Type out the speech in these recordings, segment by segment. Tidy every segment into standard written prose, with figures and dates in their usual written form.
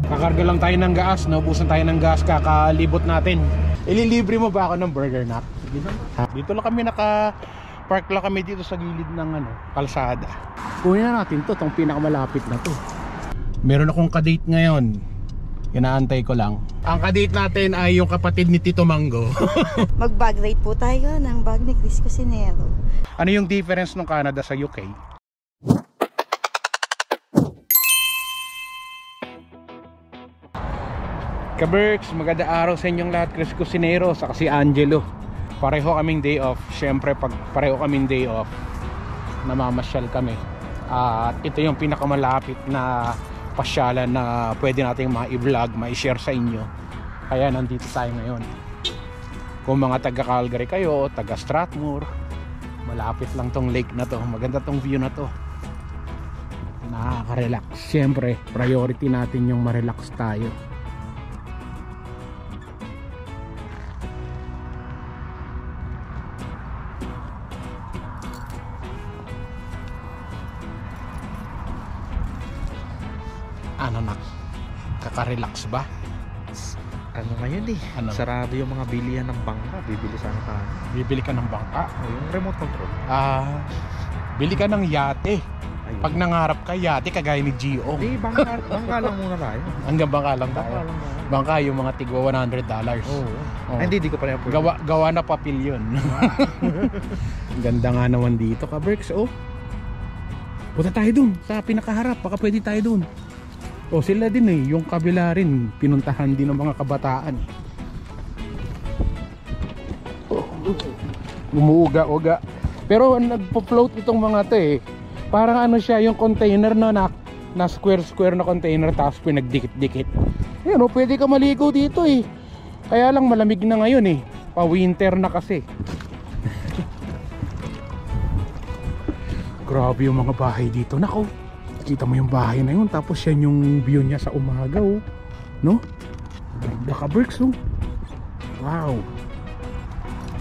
Kakarga lang tayo ng gas, naubusan tayo ng gas kakalibot natin. Ililibre mo ba ako ng burger nut? Dito lang kami park lang kami dito sa gilid ng kalsada. Kunin na natin to, tong pinakamalapit na to. Meron akong kadate ngayon. Inaantay ko lang. Ang kadate natin ay yung kapatid ni Tito Mango. Mag-bag ride po tayo ng bag ni Chris Cusinero. Ano yung difference ng Canada sa UK? Kaberks, magandang araw sa inyong lahat. Chris Cusinero sa si Angelo. Pareho kaming day off. Siyempre pag pareho kaming day off, namamasyal kami. At ito yung pinakamalapit na pasyalan na pwede nating ma-vlog, ma-share sa inyo. Kaya nandito tayo ngayon. Kung mga taga Calgary kayo o taga Strathmore, malapit lang tong lake na to. Maganda tong view na to. Nakaka-relax. Siyempre priority natin yung ma-relax tayo. Ano na? Kaka-relax ba? Ano ngayon eh? Ano? Sarado yung mga bilihan ng bangka. Bibili sana ka. Bibili ka ng bangka? O yung remote control. Bili ka ng yate. Ayun. Pag nangarap ka, yate kagaya ni Gio. Hindi, bangka lang muna tayo. Hanggang bangka lang tayo. Bangka lang tayo. Bangka yung mga tigwa $100. Oo. Oh. Ay, hindi ko pa rin afford. Gawa na papel yun. Ganda nga naman dito, Kaberks. Oh. Punta tayo dun sa pinakaharap. Baka pwede tayo dun. O sila din eh, yung kabila rin pinuntahan din ng mga kabataan. Umuuga-uga. Pero nagpo-float itong mga to eh. Parang ano siya, yung container na square na container tapos pinagdikit-dikit. Ayun o, pwede ka maligo dito eh. Kaya lang malamig na ngayon eh. Pa-winter na kasi. Grabe yung mga bahay dito. Nako, kita mo yung bahay na yun, tapos yan yung view niya sa umaga, oh. No? Ganda ka, Berks, oh. Wow.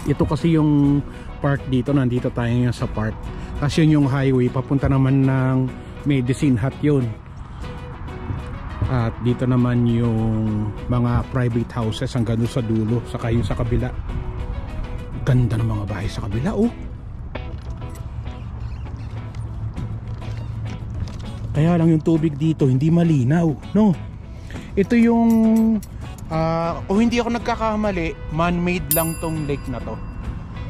Ito kasi yung park dito, nandito tayo ngayon sa park. Kasi yun yung highway, papunta naman ng Medicine Hat yun. At dito naman yung mga private houses hanggang sa dulo, saka yung sa kabila. Ganda ng mga bahay sa kabila, oh. Kaya lang yung tubig dito hindi malinaw, no? Ito yung kung hindi ako nagkakamali, man-made lang tong lake na to.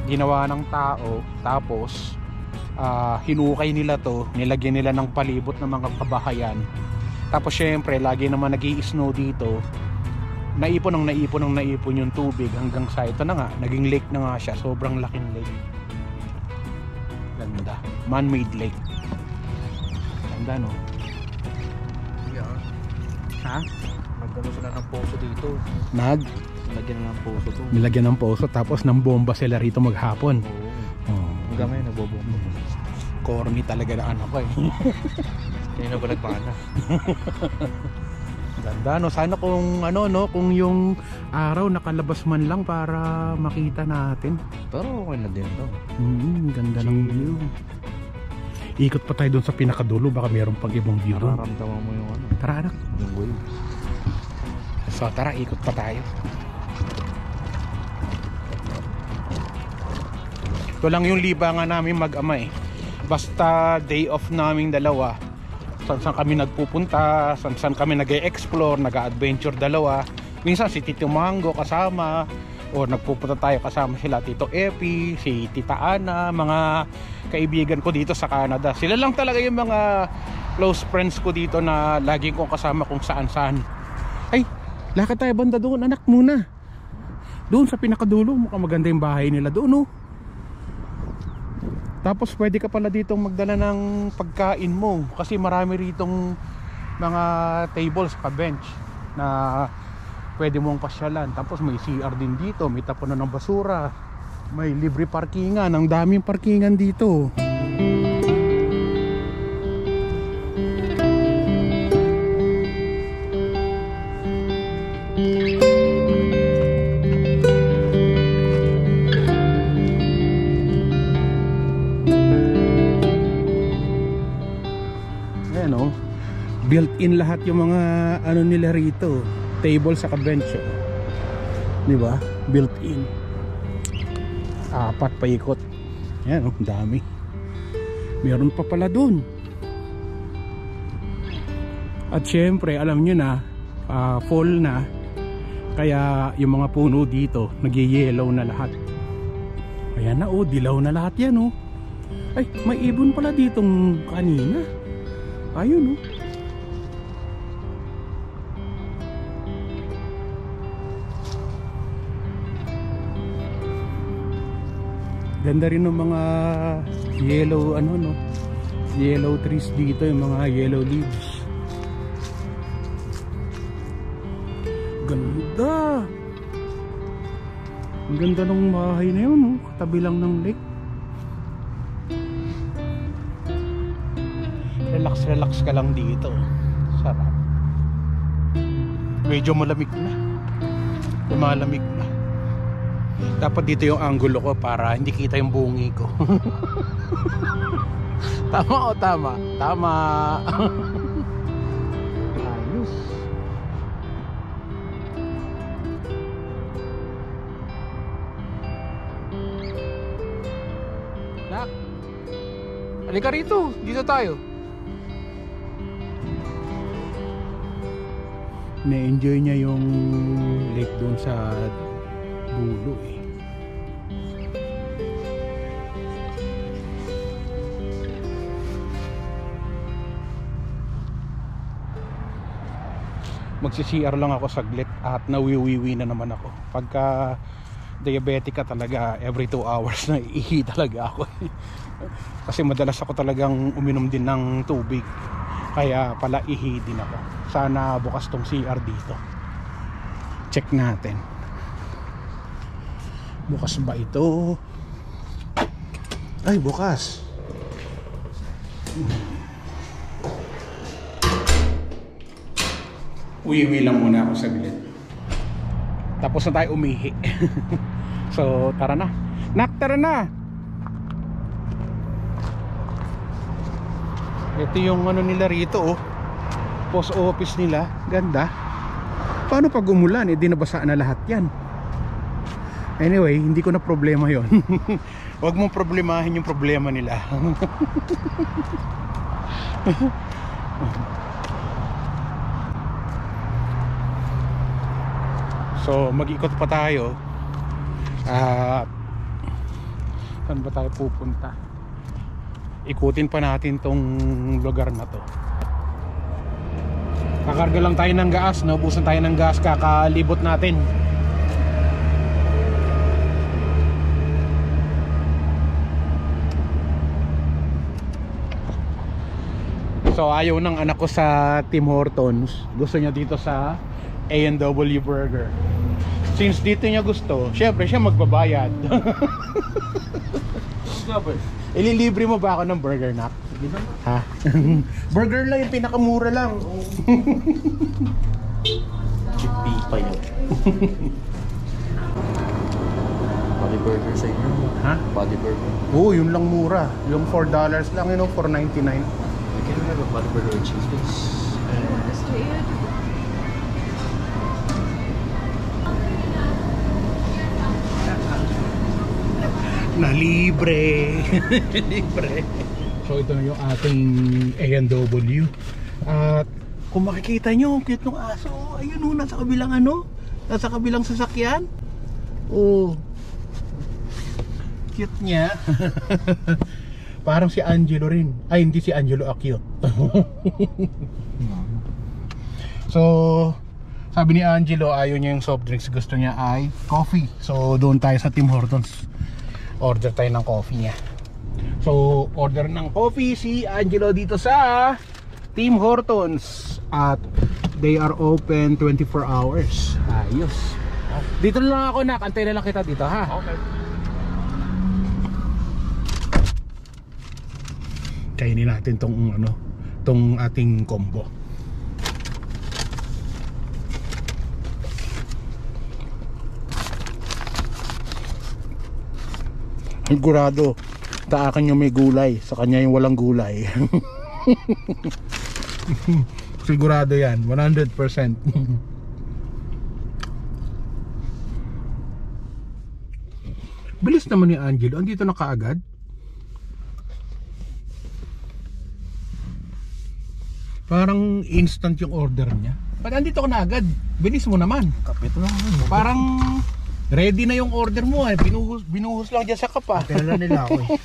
Ginawa ng tao, tapos hinukay nila to, nilagyan nila ng palibot ng mga kabahayan. Tapos syempre, lagi naman nag-i-snow dito. Naipon yung tubig hanggang sa ito na nga, naging lake na nga siya. Sobrang laking lake. Ganda, man-made lake. Ganda, no? Yeah. Ha? Nagdano sila ng poso dito. Nilagyan na ng poso to. Nilagyan ng poso, tapos ng bomba sila rito maghapon. Oo. Oh. Hanggang ngayon nagbobomba. Corny talaga na ko eh. Kaya na ba nagpana? Ganda, no? Sana kung kung yung araw nakalabas man lang para makita natin. Pero okay na din to. Ganda ng view. Ikot pa tayo doon sa pinakadulo, baka mayroon pang ibang view doon. Nararamdaman mo yung Tara, anak. yung wave. So tara, ikot pa tayo. Ito lang yung libangan namin mag-ama eh. Basta day off naming dalawa, saan kami nagpupunta, saan kami nag-e-explore, nag-adventure dalawa. Minsan si Tito Mango kasama, o nagpupunta tayo kasama sila Tito Epi, si Tita Ana, mga kaibigan ko dito sa Canada. Sila lang talaga yung mga close friends ko dito na laging kong kasama kung saan-saan. Ay, lakad tayo banda doon, anak, muna. Doon sa pinakadulo, mukhang maganda yung bahay nila doon, oh. Tapos pwede ka pala ditong magdala ng pagkain mo, kasi marami ritong mga tables sa bench na pwede mong pasyalan. Tapos may CR din dito, may tapunan ng basura, may libre parkingan, ang daming parkingan dito. built-in lahat yung mga ano nila rito, table sa bench, di ba? Built-in. Apat pa ikot. Yan, dami. Meron pa pala dun. At syempre, alam nyo na, fall na, kaya yung mga puno dito nag-yellow na lahat. Ayan na, dilaw na lahat yan, Ay, may ibon pala ditong kanina. Ayun, Ganda rin ng mga yellow, yellow trees dito, yung mga yellow leaves. Ganda. Ang ganda ng bahay na yun, katabi lang ng lake. Relax ka lang dito. Sarap. Medyo malamig na. Malamig na. Dapat dito yung angulo ko para hindi kita yung bungi ko. Tama o tama? Tama. Ayos. Nak, halika rito. Dito tayo. Na-enjoy niya yung lake doon sa dulo Magsi-CR lang ako saglit at nawiwiwi na naman ako. Pagka diabetic ka talaga, every 2 hours na ihi talaga ako. Kasi madalas ako talagang uminom din ng tubig, kaya pala ihi din ako. Sana bukas tong CR dito. Check natin. Bukas ba ito? Ay, bukas. Uwi lang muna ako saglit. Tapos na tayo umihi. So, tara na. Nak, tara na. Ito yung ano nila rito, post office nila. Ganda. Paano pag umulan, di nabasa na lahat yan. Anyway, hindi ko na problema yon. Huwag mong problemahin yung problema nila. So mag-ikot pa tayo. Saan ba tayo pupunta? Ikutin pa natin tong lugar na to. Kakarga lang tayo ng gas, naubusan tayo ng gas kakalibot natin. So ayaw ng anak ko sa Tim Hortons. Gusto niya dito sa A&W Burger. Since dito niya gusto, syempre siya magbabayad. Ililibre mo ba ako ng burger, Nak? Ha? Burger lang yung pinakamura lang. Chippy pa yun. Body burger sa inyo. Ha? Body burger. Oo, yun lang mura. Yung $4 lang, $4.99. I can have a body burger with cheese, please. Na libre. Libre. So ito na yung ating A&W. At kung makikita nyo, cute ng aso. Ayun, nasa kabilang nasa kabilang sasakyan. Oh, cute niya. Parang si Angelo rin. Ay, hindi si Angelo, cute. So sabi ni Angelo, ayaw niya yung soft drinks, gusto niya ay coffee. So doon tayo sa Tim Hortons, order tayo ng coffee niya. So order ng coffee si Angelo dito sa Tim Hortons. At they are open 24 hours. Ayos. Dito lang ako, Nak. Antay na lang kita dito, ha? Okay. Kainin natin tong ating combo. Sigurado sa akin yung may gulay, sa kanya yung walang gulay. Sigurado yan, 100%. Bilis naman ni Angelo, andito na kaagad. Parang instant yung order niya. Ba't andito ka na agad? Bilis mo naman. Kapit lang. Parang ready na yung order mo eh. Binuhos lang dyan sa kapa. Pera nila ako eh.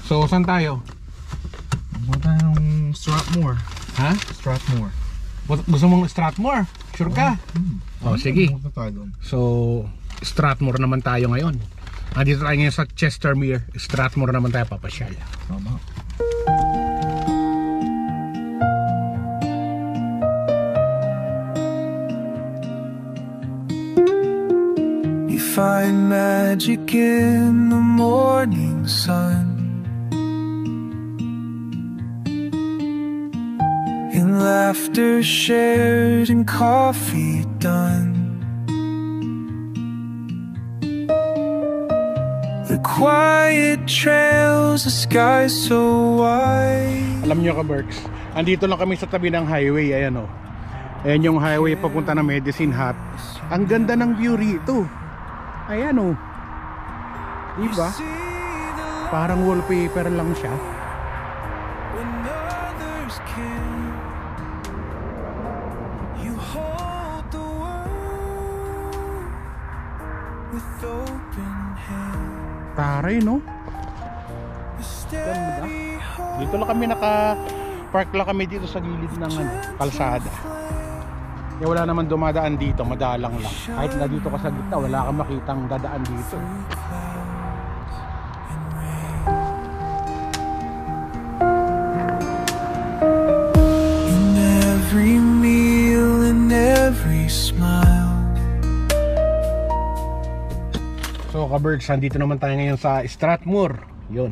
So, saan tayo? Punta ng Strathmore. Ha? Strathmore. Gusto mong Strathmore? Sure ka? Oh, sige. Punta tayo doon. So, Strathmore naman tayo ngayon. Andito tayo ngayon sa Chestermere. Strathmore naman tayo papasyal. Tama. You find magic in the morning sun, in laughter shared and coffee done. The quiet trails, the sky so wide. Alam nyo ka, Berks, andito lang kami sa tabi ng highway. Ayan o. Ayan yung highway papunta na Medicine Hat. Ang ganda ng view rito. Ayan o. Diba? Parang wallpaper lang siya. When others can, you hold the world with open hand. Taray, no? Ganda. Dito lang kami park lang kami dito sa gilid ng kalsada. Wala naman dumadaan dito, madalang lang. Kahit na dito ka sa gitna, wala kang makitang dadaan dito. In every meal, in every smile. So ka-Berks, nandito naman tayo ngayon sa Strathmore. Yun,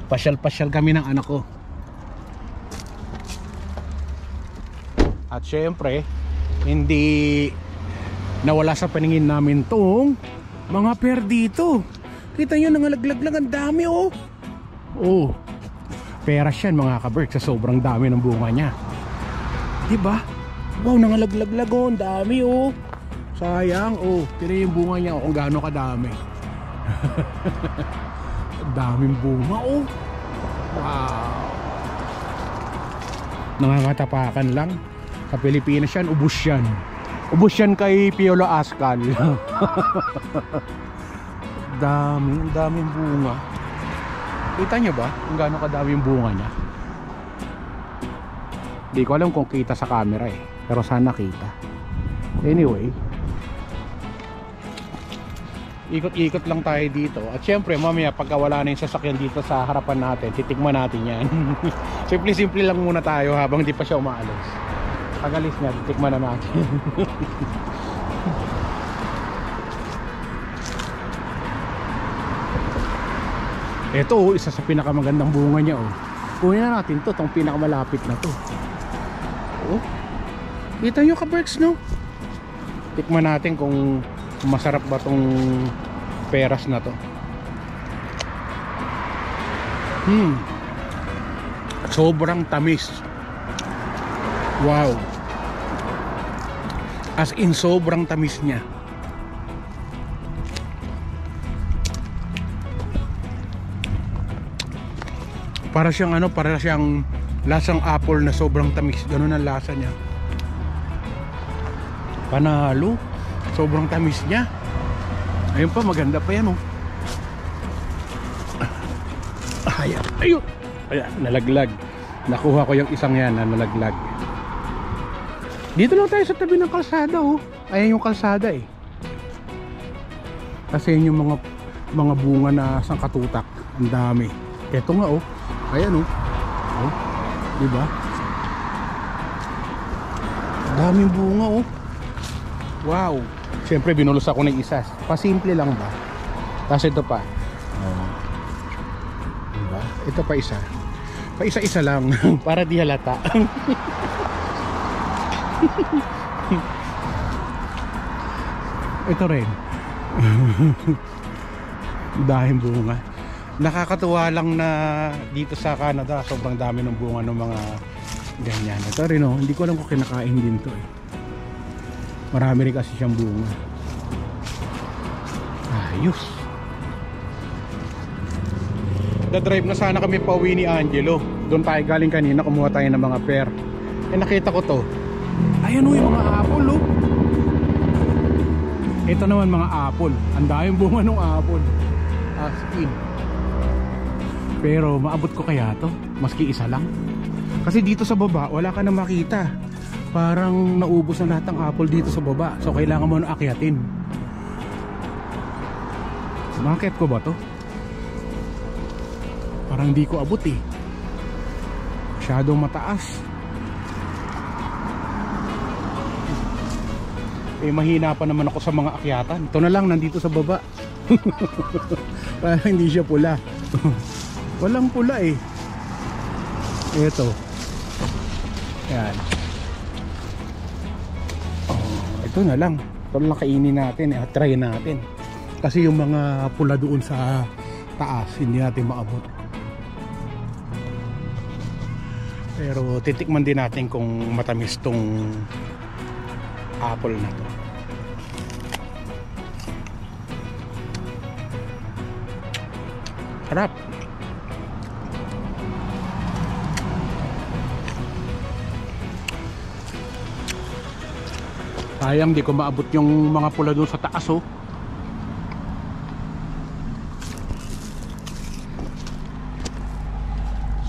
pasyal-pasyal kami ng anak ko. At syempre, hindi nawala sa paningin namin tong mga pear dito. Kita nyo, nangalaglag lang, ang dami oh. Oh, peras yan mga ka-Berks, sa sobrang dami ng bunga niya. Diba? Wow, nangalaglag oh, ang dami oh. Sayang oh, tira yung bunga niya oh, kung gaano kadami. Daming bunga oh. Wow, nangangatapakan lang. Sa Pilipinas yan, ubos yan. Ubos yan kay Piolo Ascal. Daming bunga. Kita nyo ba kung gaano kadaming bunga niya? Di ko alam kung kita sa camera eh, pero sana kita. Anyway, ikot-ikot lang tayo dito. At syempre mamaya pagka wala na yung sasakyan dito sa harapan natin, titikman natin yan. Simple-simple lang muna tayo habang di pa siya umaalis. Pag-alis niya, titikman na natin. Ito oh, isa sa pinakamagandang bunga niya oh. Kunin na natin to, tong pinakamalapit na to. Oh, kita nyo ka-Berks, no? Tikman natin kung masarap ba tong peras na to. Sobrang tamis. Wow. As in, sobrang tamis niya. Para siyang para siyang lasang apple na sobrang tamis. Ganun ang lasa niya. Panalo. Sobrang tamis niya. Ayun pa, maganda pa yan oh. Ayan. Ayun. Ayan, nalaglag. Nakuha ko yung isang yan na nalaglag. Dito lang tayo sa tabi ng kalsada oh. Ayan yung kalsada eh. Kasi yun yung mga bunga na sangkatutak. Ang dami. Eto nga oh. Ayan oh. Oh, diba? Daming bunga oh. Wow. Siyempre binulos ako ng isa. Pasimple lang ba? Tapos ito pa. Oh. Diba? Ito pa isa. Pa isa-isa lang para di halata. Ito rin. Dahil bunga. Nakakatuwa lang na dito sa Canada sobrang dami ng bunga ng mga Ganyan. Ito rin oh, hindi ko alam kung kinakain din to eh. Marami rin kasi siyang bunga. Ayos. Dadrive na sana kami pa uwi ni Angelo. Doon tayo galing kanina, kumuha tayo ng mga pear. Eh nakita ko to. Ayan o yung mga apple oh. Ito naman mga apple. Ang daming bunga ng apple. As in. Pero maabot ko kaya to? Maski isa lang. Kasi dito sa baba wala ka na makita. Parang naubos na lahat ng apple dito sa baba. So kailangan mo na akyatin. Makit ko ba to? Parang hindi ko abot eh. Masyadong mataas. Eh mahina pa naman ako sa mga akyatan. Ito na lang nandito sa baba. Parang hindi siya pula. Walang pula eh. Ito. Ayan. Oh, ito na lang. Ito na lang kainin natin. Try natin. Kasi yung mga pula doon sa taas hindi natin maabot. Pero titikman din natin kung matamis tong apple na to. Harap. Sayang di ko maabot yung mga pula doon sa taas oh.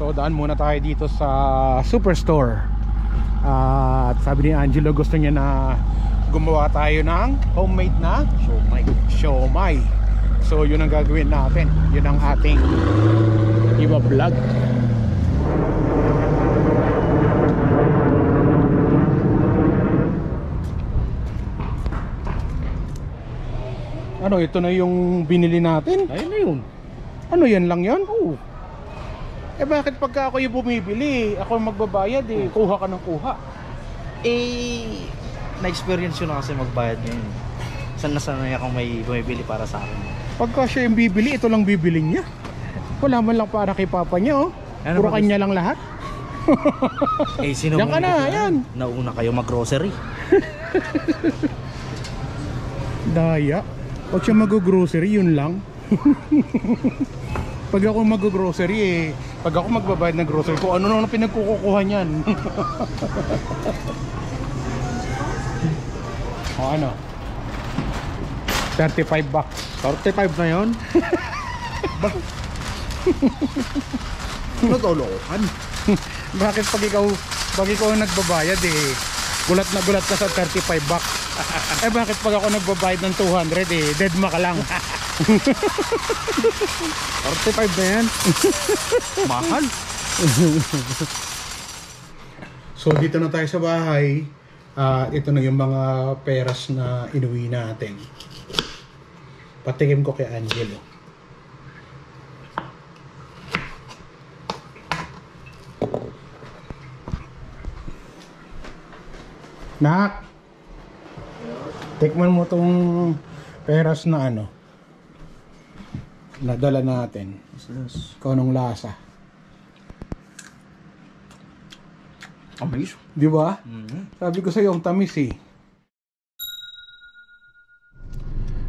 So daan muna tayo dito sa Superstore. At sabi ni Angelo gusto niya na gumawa tayo ng homemade na siomai. So yun ang gagawin natin. Yun ang ating iba-vlog. Ano, ito na yung binili natin? Ayun na yun. Ano yan lang yan? Oo. Eh bakit pagka ako yung bumibili, ako magbabayad eh, kuha ka ng kuha? Eh, na-experience yun na kasi magbayad ngayon. Saan na sanay akong may bumibili para sa akin. Pagka siya yung bibili, ito lang bibili niya. Wala man lang para kay papa niya oh. Ano Puro ba kanya lang lahat. Eh, sino Diyan ka na, yan. Nauna kayo mag-grocery. Daya. Pag siya mag-grocery, yun lang. Pag ako mag-grocery eh, pag ako magbabayad ng grocery ko, ano na pinagkukuha niyan? O ano? 35 bucks. 35 na yun? Natolokan. Bakit pag ikaw ang nagbabayad eh, gulat na gulat ka sa 35 bucks. Eh bakit pag ako nagbabayad ng 200 eh, dead ma ka lang. 45 na yan. Mahal. So dito na tayo sa bahay. Ito na yung mga peras na inuwi natin. Patikim ko kay Angelo. Nak, tikman mo tong peras na ano nadala natin. Ikaw nung lasa. Amis. Di ba? Sabi ko sa iyo ang tamis eh.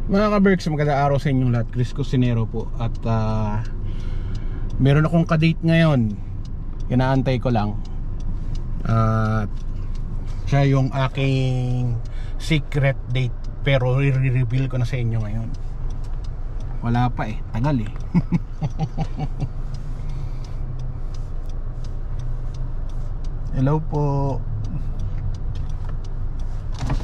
Mga ka-Berks, magandang araw sa inyong lahat. Chris Cusinero po. At meron akong ka-date ngayon. Inaantay ko lang. At siya yung aking secret date. Pero i-reveal ko na sa inyo ngayon. Wala pa eh, tagal eh. Hello po.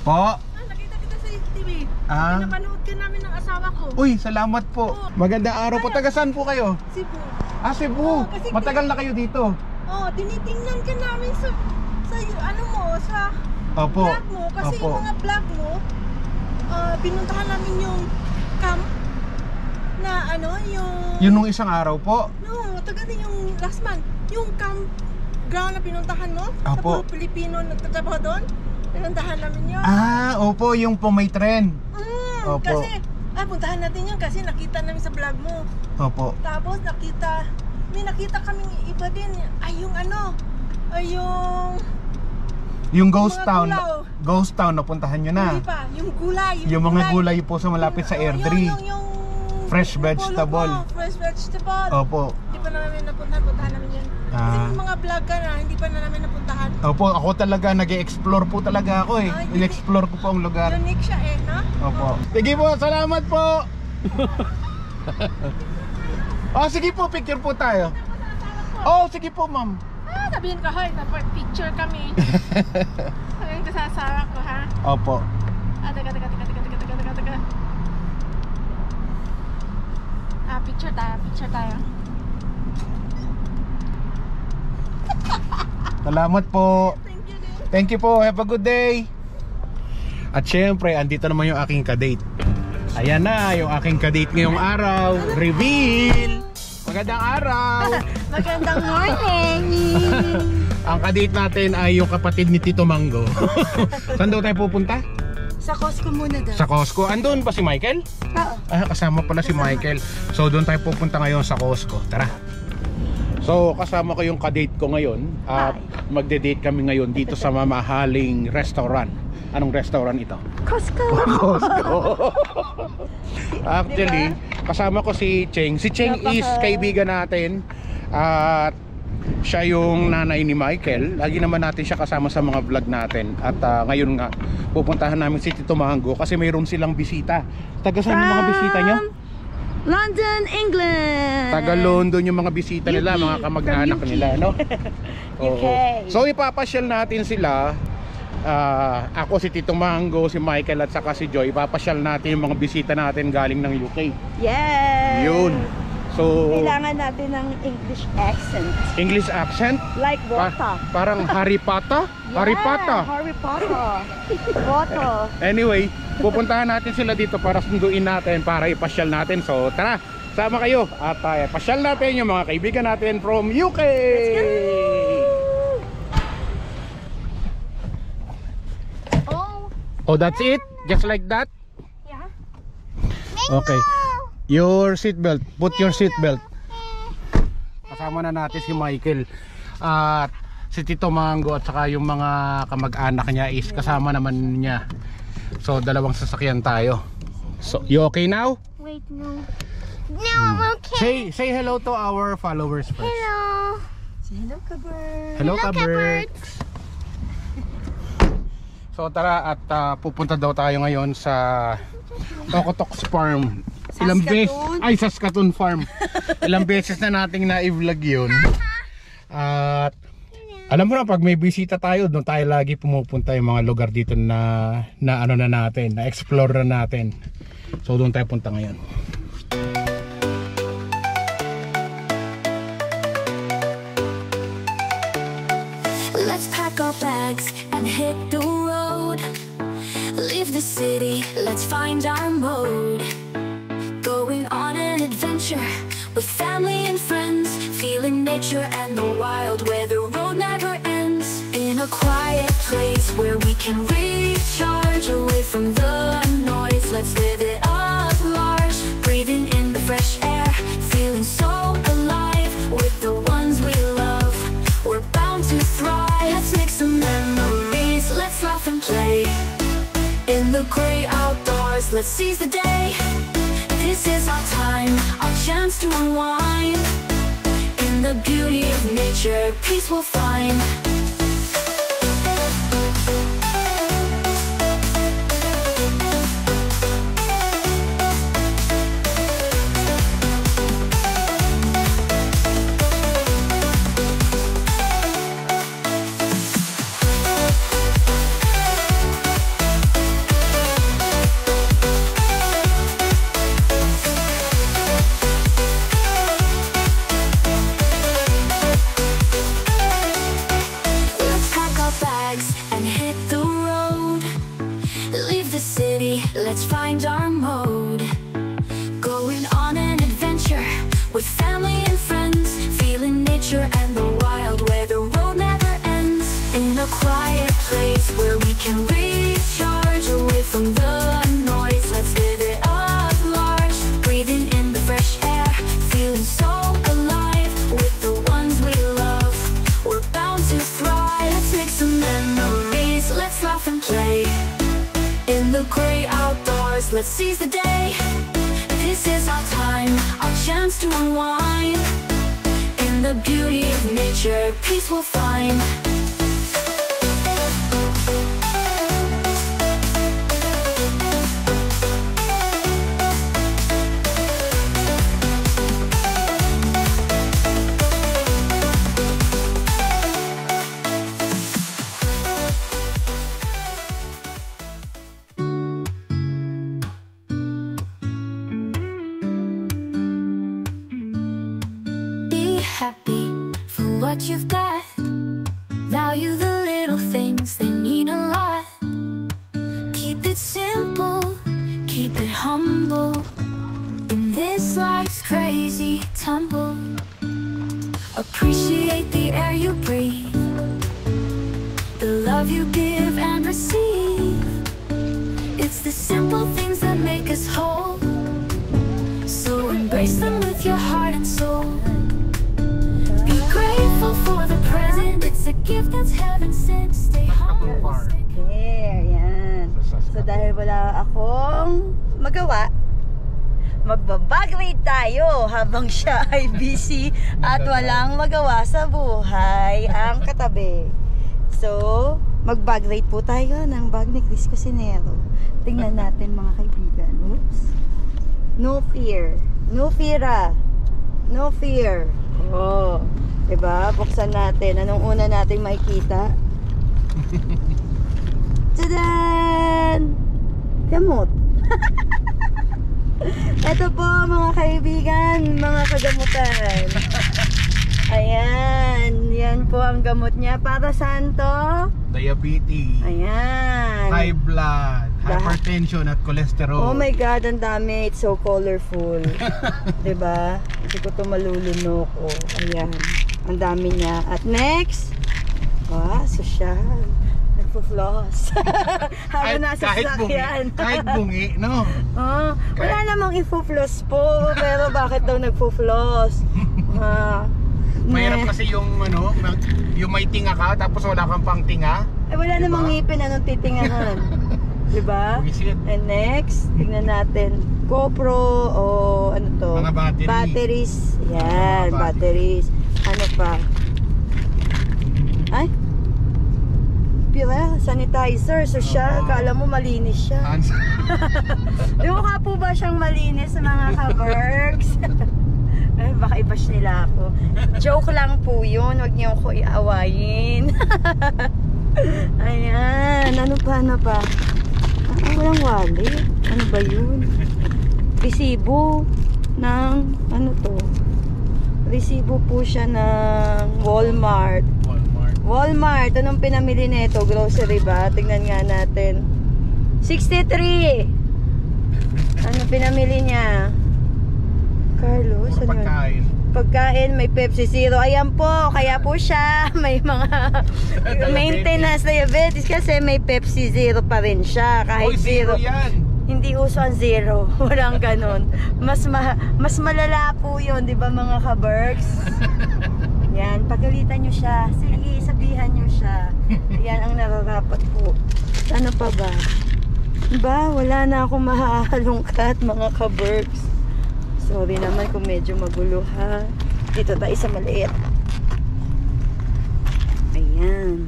Po? Nakita kita sa TV. Pinapanood ka namin ng asawa ko. Uy, salamat po. Magandang araw po. Taga saan po kayo? Cebu. Cebu. Kasi Matagal na kayo dito? Tinitingnan ka namin sa ano mo, sa Opo. vlog mo. Kasi Opo. yung mga vlog mo, pinuntahan namin yung camp na ano, Yun nung isang araw po? No, taga din yung last month. Yung campground na pinuntahan mo, sa Opo. puro Pilipino nagtatrabaho doon. Pinuntahan namin yun. Opo, yung po may tren. Opo. Kasi, puntahan natin yun kasi nakita namin sa vlog mo. Opo. Tapos may nakita kaming iba din. Ay, yung ano, Ay, Yung Ghost Mga Town. gulaw. Ghost Town, napuntahan nyo na. hindi pa. Yung gulay. Yung mga gulay po sa malapit sa Airdrie. Yung Fresh vegetable. Fresh vegetable. Opo. Hindi pa na namin napuntahan. Puntahan namin yan. Kasi Ah. yung mga vlog ka na, hindi pa na namin napuntahan. Opo, ako talaga nag-e-explore po talaga ako eh. Ah, In-explore ko po ang lugar. Unique siya eh, no? Opo. Sige po, salamat po. Oh, sige po, picture po tayo. Oh, sige po, ma'am. Sabihin ko, hoy, picture kami. Sabihin ko sa asawa ko, ha? Opo. Taga. Picture tayo. Salamat po. Thank you din. Thank you po. Have a good day. At syempre, andito naman yung aking kadate. Ayan na, yung aking kadate ngayong araw. Reveal! Magandang araw! Magandang morning! Ang kadate natin ay yung kapatid ni Tito Mango. Saan daw tayo pupunta? Sa Costco muna daw. Sa Costco. Andun pa si Michael? Oo. Kasama pala si Michael. So doon tayo pupunta ngayon sa Costco. Tara. So kasama ko yung kadate ko ngayon. At magde-date kami ngayon dito sa mamahaling restaurant. Anong restaurant ito? Costco! Costco. Actually, kasama ko si Cheng. Si Cheng is kaibigan natin. At siya yung nanay ni Michael. Lagi naman natin siya kasama sa mga vlog natin. At ngayon nga, pupuntahan namin si Tito Mango kasi mayroon silang bisita. Taga saan yung mga bisita nyo? London, England! Taga London yung mga bisita nila, mga kamag-anak nila, no? UK. So ipapasyal natin sila. Ako, si Tito Mango, si Michael at saka si Joy. Ipapasyal natin yung mga bisita natin galing ng UK. Yes! Yun. So Kailangan natin ng English accent. English accent? Like water. Parang Harry Potter? Harry Potter. Harry Potter. Water. Anyway, pupuntahan natin sila dito para sunduin natin, para ipasyal natin. So tara, sama kayo at pasyal natin yung mga kaibigan natin from UK. Oh, that's it? Just like that? Yeah. Okay. Your seatbelt. Put your seatbelt. Kasama na natin si Michael at si Tito Mango at saka yung mga kamag-anak niya is kasama naman niya. So dalawang sasakyan tayo. So you okay now? Wait, no. No, I'm okay. Say hello to our followers first. Hello. Say hello, Kabert. Hello, Hello, Kabert. So tara at pupunta daw tayo ngayon sa Okotoks Farm. Ilang beses, ay Saskatoon Farm. Ilang beses na nating na-vlog yun. At alam mo na, pag may bisita tayo, doon tayo lagi pumupunta yung mga lugar dito na ano na natin, na explore na natin. So doon tayo punta ngayon. Let's pack our bags and hit the road. Leave the city, let's find our mode. Going on an adventure with family and friends, feeling nature and the wild where the road never ends. In a quiet place where we can recharge away from the noise. Let's live it up large, breathing in the fresh air, feeling so alive with the ones we love. We're bound to thrive. Let's make some memories, let's laugh and play. In the great outdoors, let's seize the day. This is our time, our chance to unwind. In the beauty of nature, peace we'll find. Let's find our mode. Going on an adventure with family and friends, feeling nature and the wild where the road never ends. In a quiet place where we can recharge away from the noise. Let's live it up large, breathing in the fresh air, feeling so alive with the ones we love. We're bound to thrive. laugh and play. In the great outdoors, let's seize the day. This is our time, our chance to unwind. In the beauty of nature, peace we'll find. Happy for what you've got. Value the little things, they mean a lot. Keep it simple, keep it humble. In this life's crazy tumble, appreciate the air you breathe, the love you give and receive. It's the simple things that make us whole, so embrace them with your heart and soul. Grateful for the present, it's a gift that's heaven sent. Stay humble. There, yan. So dahil wala akong magawa, magbabag-raid tayo habang siya ay busy at walang magawa sa buhay ang katabi. So, mag-bag-raid po tayo ng bag ni Chris Cusinero. Tingnan natin mga kaibigan. Oops. No fear. No fear. No fear. Oh. Diba? Buksan natin. Anong una natin makikita? Tadaan! Gamot. Ito po mga kaibigan, mga kagamutan. Ayan. Yan po ang gamot niya. Para saan to? Diabetes. Ayan. High blood. Hypertension at cholesterol. Oh my God, ang dami. It's so colorful. Diba? Hindi ko ito malulunok. Oh, ayan. Ang dami niya. At next, sosyal. Nagpo-floss. Habang nasa sasakyan. Kahit bungi, no? Oh, wala namang ifo-floss po. Pero bakit daw nagpo-floss? Mahirap kasi yung ano, yung may tinga ka tapos wala kang pang tinga. Wala diba? namang ngipin, anong titingahan? Diba? And next, tignan natin. GoPro o ano to? Mga battery. Batteries. Yan, batteries. Ano pa? Ay? Pira, sanitizer. So siya, kala mo malinis siya. Yung mukha po ba siyang malinis sa mga ka-berks? Eh, baka i-bash nila ako. Joke lang po yun. Huwag niyo ko i-awayin. Ayan. Ano pa? Walang wallet. Ano ba yun? Resibo ng ano to? Resibo po siya ng Walmart. Anong pinamili nito? Grocery ba? Tignan nga natin. 63. Ano pinamili niya? Carlos, ano yun? Pagkain, may Pepsi Zero. Ayan po, kaya po siya may mga maintenance diabetes kasi may Pepsi Zero pa rin siya. Kahit zero yan. Hindi uso ang zero. Walang ganun. Mas malala po yun, di ba mga ka-berks? Yan, pagalitan nyo siya. Sige, sabihan nyo siya. Yan ang nararapat po. Ano pa ba? Diba? Wala na akong mahahalungkat mga ka-berks. Sorry naman kung medyo magulo ha. Dito tayo sa maliit. Ayan.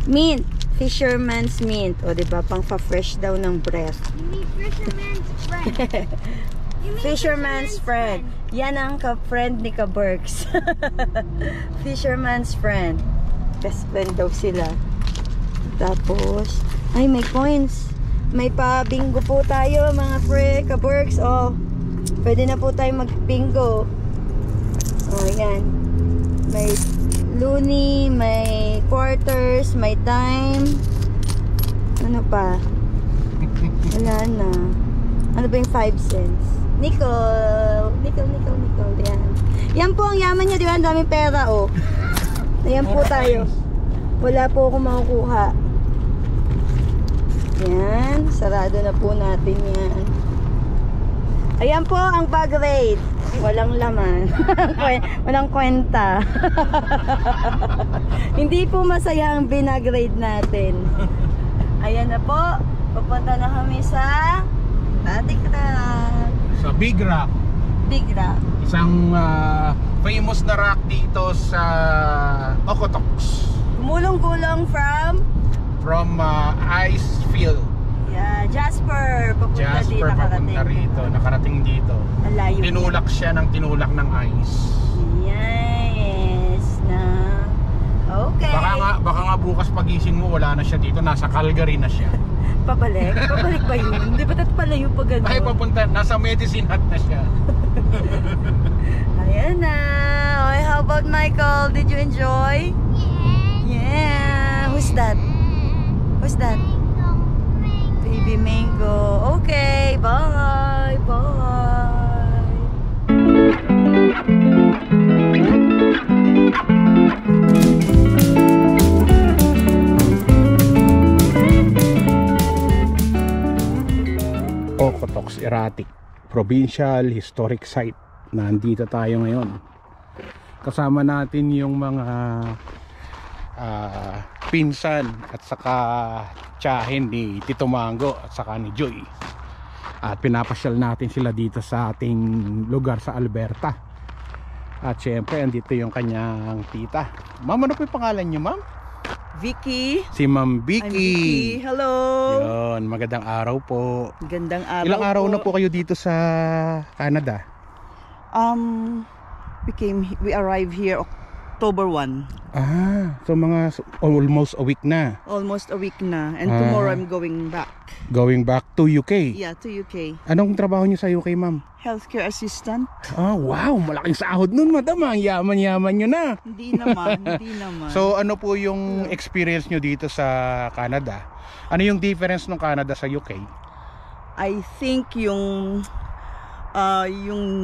Mint. Fisherman's mint. O diba, pang pa-fresh daw ng breath. You mean fisherman's friend. Fisherman's friend. Yan ang ka-friend ni ka-Berks. Fisherman's friend. Best friend daw sila. Tapos, ay may coins. May pa-bingo po tayo mga ka-Berks. O, pwede na po tayo mag-bingo. O, yan. May loonie, may quarters, may dime. Ano pa? Wala na. Ano ba yung 5 cents? Nickel. Yan. Yan po ang yaman nyo, di ba? Ang daming pera, oh. Ayan po tayo. Wala po akong makukuha. Yan. Sarado na po natin yan. Ayan po ang bag raid. Walang laman. Walang kwenta. Hindi po masaya ang binagrade natin. Ayan na po. Pupunta na kami sa Batikran. Sa Big Rock. Big Rock. Isang famous na rock dito sa Okotoks. Gumulong-gulong from Icefield. yeah, Jasper. Papunta dito, papunta rito. Nakarating dito. Alayo. Tinulak siya ng tinulak ng ice. Yes. Na. Okay. Baka nga bukas pagising mo wala na siya dito. Nasa Calgary na siya. Pabalik? Pabalik ba yun? Hindi ba palayo pa gano'n? Ay, papunta. Nasa Medicine Hat na siya. Ayan na. Okay, how about Michael? Did you enjoy? Yeah. Who's that? Who's that? Baby Mango. Okay, bye. Bye. Okotoks Erratic Provincial Historic Site. Nandito tayo ngayon. Kasama natin yung mga pinsan at saka tiyahin ni Tito Mango at saka ni Joy. At pinapasyal natin sila dito sa ating lugar sa Alberta. At syempre andito yung kanyang tita. Ma'am, ano po yung pangalan niyo, ma'am? Vicky. Si Ma'am I'm Vicky. Vicky. Hello. Yun, magandang araw po. Gandang araw. Ilang araw na po kayo dito sa Canada? We arrived here October 1. So mga almost a week na. Almost a week na. And tomorrow I'm going back. Going back to UK? Yeah, to UK. Anong trabaho niyo sa UK, ma'am? Healthcare assistant. Wow, malaking sahod nun, madam. Ang yaman-yaman nyo na. Hindi naman, hindi naman. So ano po yung experience nyo dito sa Canada? Ano yung difference ng Canada sa UK? I think yung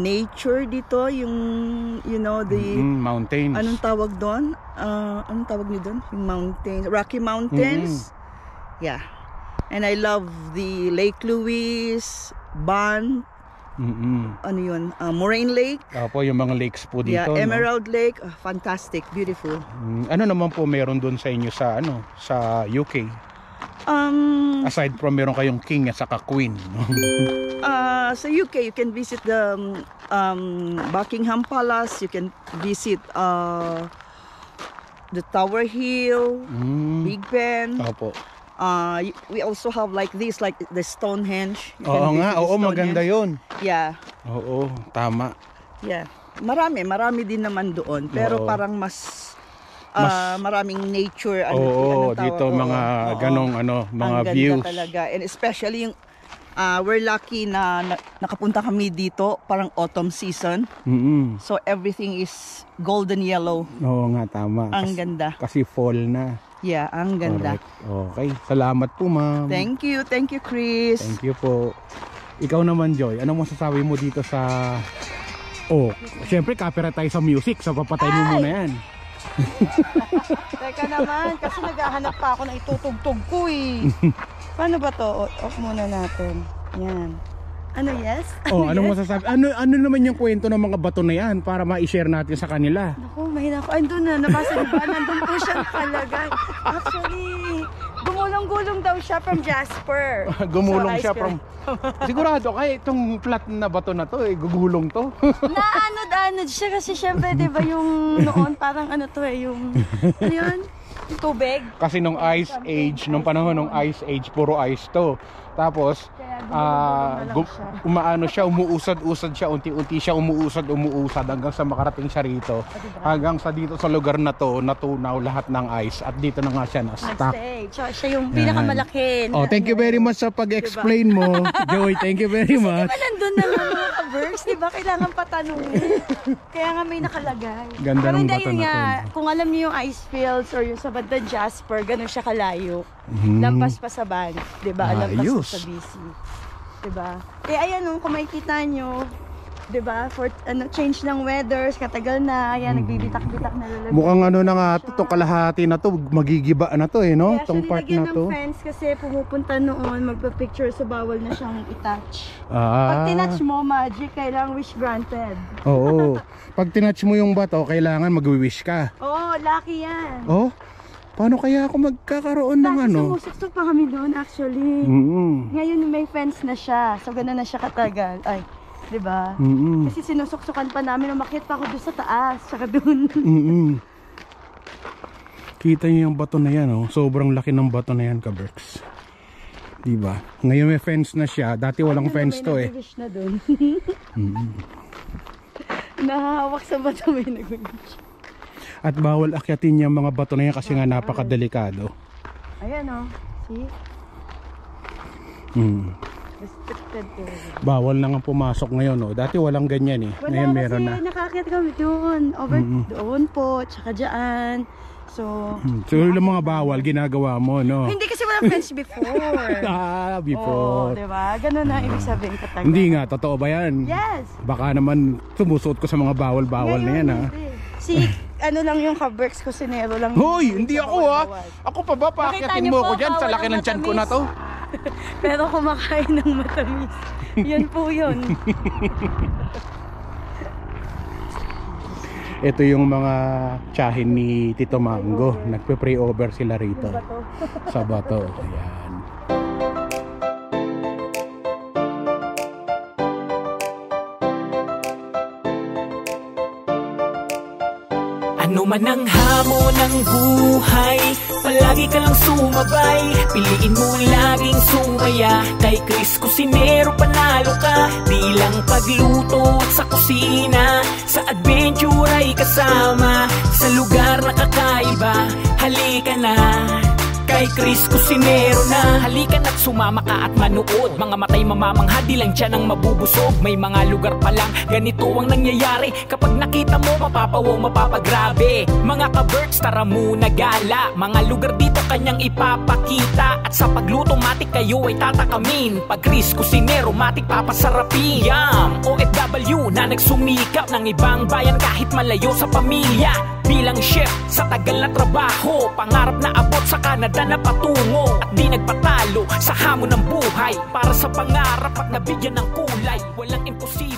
nature dito, yung the mountains. anong tawag doon? Anong tawag niyo doon? Yung mountains, Rocky Mountains. Yeah. And I love the Lake Louise, Banff. Ano yun? Moraine Lake. Opo, yung mga lakes po dito. Yeah, Emerald Lake. Fantastic, beautiful. Ano naman po meron doon sa inyo sa sa UK? Aside from meron kayong king at saka queen. Sa UK, you can visit the Buckingham Palace. You can visit the Tower Hill, Big Ben. Opo. We also have like this, like the Stonehenge. Oo nga, oo, maganda yun. Yeah. Oo, tama. Yeah. Marami din naman doon. Pero parang mas maraming nature. Dito mga ganong mga ang views. ganda talaga. And especially yung we're lucky na nakapunta kami dito parang autumn season. So everything is golden yellow. Oo nga, tama. Ang ganda. Kasi fall na. Yeah, ang ganda. Correct. Okay, salamat po, ma'am. Thank you, Chris. Thank you po. Ikaw naman, Joy, ano masasabi mo dito sa... syempre copyright tayo sa music, so papatay mo muna yan. Teka naman, kasi naghahanap pa ako na itutugtog ko eh. Paano ba to? Off muna natin. Yan. Ano, yes? Anong masasabi? Ano naman yung kwento ng mga bato na yan para ma-share natin sa kanila? Naku, mahina ko. Andun na, nabasa ba? Nandun po siya nakalagay. Actually, gumulong-gulong daw siya from Jasper. Gumulong So, siya from... Sigurado kaya itong flat na bato na to, gugulong to. Naanod-anod siya kasi syempre, di ba yung noon, parang yung... Ano yun? Yung tubig. Kasi nung Ice Age, nung panahon ng Ice Age, puro ice to. Tapos, umaano siya, umuusad-usad siya, unti-unti siya umuusad hanggang sa makarating siya rito. Hanggang sa dito sa lugar na to, natunaw lahat ng ice at dito na nga siya na-stuck. Siya yung pinakamalaki. Thank you very much sa pag-explain mo. Joy, thank you very much. Kasi nandun na mga ka-verse, di ba? Kailangan patanungin. Kaya nga may nakalagay. Ganda ng bato yun na to. Kung alam niyo yung ice fields or yung sa banda Jasper, ganun siya kalayo. Lampas pa sa Banff, di ba? Lampas pa sa BC. Diba? Ayan kung makikita nyo, Diba? For change ng weathers, katagal na, yan, nagbibitak-bitak na lalagyan. Mukhang ano na nga to, kalahati na to, magigiba na to eh, no? Kaya Tong siya part nilagyan na to. ng fence kasi pumupunta noon, magpa-picture, so bawal na siyang itouch. Pag Ah, tinouch mo, magic, kailangan wish granted. oo. Pag tinouch mo yung bato, kailangan mag-wish ka. Oh, lucky yan. Oh, paano kaya ako magkakaroon ng Dati ano? sumusuksok pa kami doon actually. Ngayon may fence na siya, so gano'n na siya katagal. Ay, diba? Kasi sinusuksukan pa namin, umakyat pa ako doon sa taas, saka doon. Kita niyo yung bato na yan, oh. Sobrang laki ng bato na yan, ka-Berks. Diba? Ngayon may fence na siya, dati walang fence to eh. May nag-wish na doon. Nahahawak sa bato, may nag-wish. At bawal akyatin yung mga bato na yan kasi nga napakadelikado. Ayan oh, see? Restricted area. Bawal na nga pumasok ngayon, oh. Dati walang ganyan eh. Wala Ngayon meron kasi na. nakakit kami doon, over doon po, tsaka dyan. So, So yung mga bawal, ginagawa mo, no? hindi kasi walang fence before. Ah, Oh, before. diba? Ganun na ibig sabihin katagal. Hindi nga, totoo ba yan? Yes. Baka naman sumusuot ko sa mga bawal-bawal na yan, ha? Hindi. Si, ano lang yung ka-Berks, kusinero lang. Hoy, hindi Sa ako, ha? bawal-bawal. Ako pa ba? Nakita Paakyatin niyo mo po, ako dyan sa bawal laki ang ng tiyan ko na matamis. to. Pero kumakain ng matamis. Yan po yun. Ito yung mga tiyahin ni Tito Mango. Nagpe-pray over sila rito. Sa bato. Ayan. Ano man ang hamon ng buhay, palagi ka lang sumabay. Piliin mo laging sumaya. Kay Chris Cusinero panalo ka. Di lang pagluto at sa kusina, sa adventure ay kasama. Sa lugar na kakaiba, halika na. Kay Chris Cusinero na. Halika na't sumama ka at manood. Mga matay mamamangha, di lang tiyan ang mabubusog. May mga lugar pa lang, ganito ang nangyayari. Kapag nakita mo, mapapawaw, mapapagrabe. Mga ka-Berks, tara muna gala. Mga lugar dito kanyang ipapakita. At sa pagluto, matik kayo ay tatakamin. Pag Chris Cusinero, matik papasarapin. Yum! OFW na nagsumikap ng ibang bayan kahit malayo sa pamilya. Bilang chef sa tagal na trabaho, pangarap na abot sa Canada na patungo. At di nagpatalo sa hamon ng buhay, para sa pangarap at nabigyan ng kulay. Walang imposible.